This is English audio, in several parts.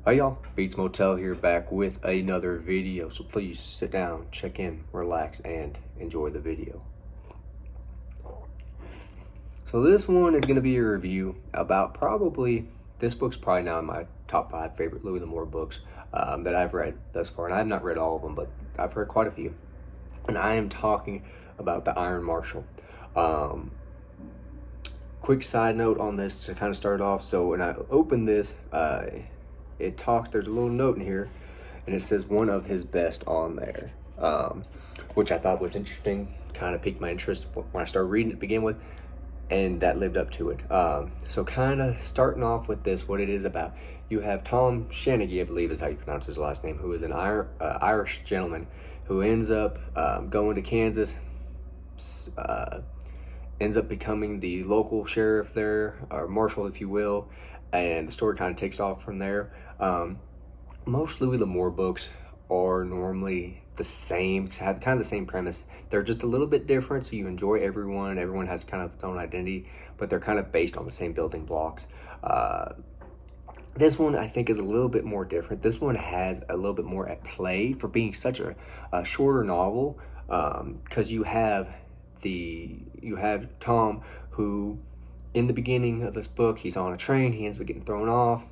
Hi y'all, Beats Motel here, back with another video. So please sit down, check in, relax, and enjoy the video. So this one is going to be a review about this book's probably now in my top 5 favorite Louis L'Amour books that I've read thus far. And I have not read all of them, but I've read quite a few. And I am talking about The Iron Marshal. Quick side note on this to kind of start off. So when I opened this, there's a little note in here, and it says one of his best on there, which I thought was interesting, kind of piqued my interest when I started reading it to begin with, and that lived up to it. So kind of starting off with this, what it is about. You have Tom Shanaghy, I believe is how you pronounce his last name, who is an Irish gentleman who ends up going to Kansas, ends up becoming the local sheriff there, or marshal if you will, and the story kind of takes off from there. Most Louis L'Amour books are normally the same, have kind of the same premise. They're just a little bit different, so you enjoy everyone. Everyone has kind of its own identity, but they're kind of based on the same building blocks. This one I think is a little bit more different. This one has a little bit more at play for being such a shorter novel, because you have Tom, who in the beginning of this book, he's on a train, he ends up getting thrown off.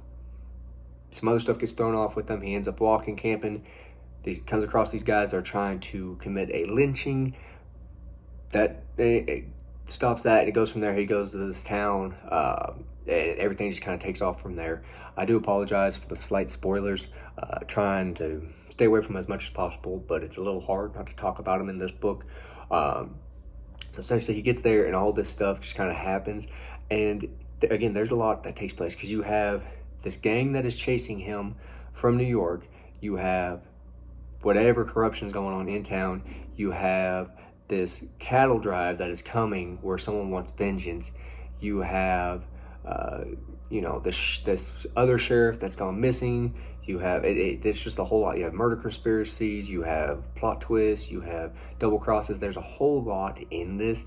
Some other stuff gets thrown off with him. He ends up walking, camping. He comes across these guys that are trying to commit a lynching. That it stops that, and it goes from there. He goes to this town, and everything just kind of takes off from there. I do apologize for the slight spoilers. Trying to stay away from as much as possible, but it's a little hard not to talk about him in this book. So essentially, he gets there, and all this stuff just kind of happens. And again, there's a lot that takes place, because you have this gang that is chasing him from New York. You have whatever corruption is going on in town. You have this cattle drive that is coming where someone wants vengeance. You have, this other sheriff that's gone missing. You have, it's just a whole lot. You have murder conspiracies, you have plot twists, you have double crosses. There's a whole lot in this,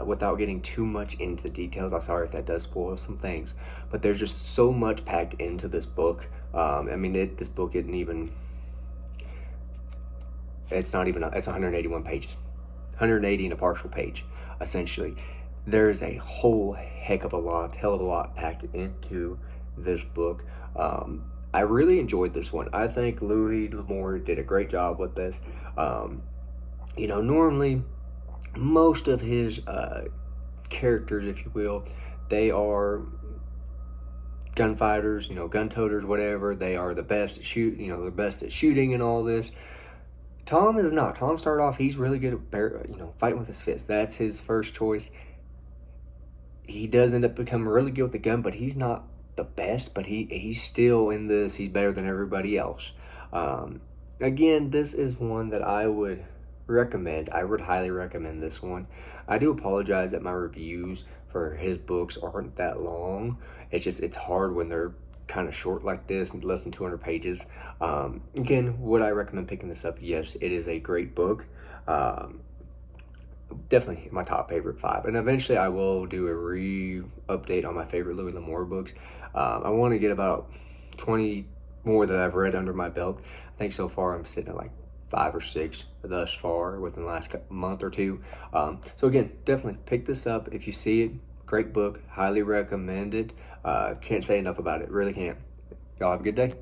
without getting too much into the details. I'm sorry if that does spoil some things, but there's just so much packed into this book. This book isn't even, it's 181 pages. 180 and a partial page, essentially. There's a whole hell of a lot packed into this book. I really enjoyed this one. I think Louis L'Amour did a great job with this. Normally, most of his characters, if you will, they are gunfighters, gun-toters, whatever. They are the best at the best at shooting and all this. Tom is not. Tom started off, he's really good at fighting with his fist. That's his first choice. He does end up becoming really good with the gun, but he's not the best, but he's still in this. He's better than everybody else. Again, this is one that I would recommend. I would highly recommend this one. I do apologize that my reviews for his books aren't that long. It's hard when they're kind of short like this, less than 200 pages. Again, would I recommend picking this up? Yes, it is a great book. Definitely my top favorite 5, and eventually I will do a update on my favorite Louis L'Amour books. I want to get about 20 more that I've read under my belt. I think so far I'm sitting at like 5 or 6 thus far within the last month or two. So again, definitely pick this up if you see it. Great book, highly recommend it. Can't say enough about it, really can't. Y'all have a good day.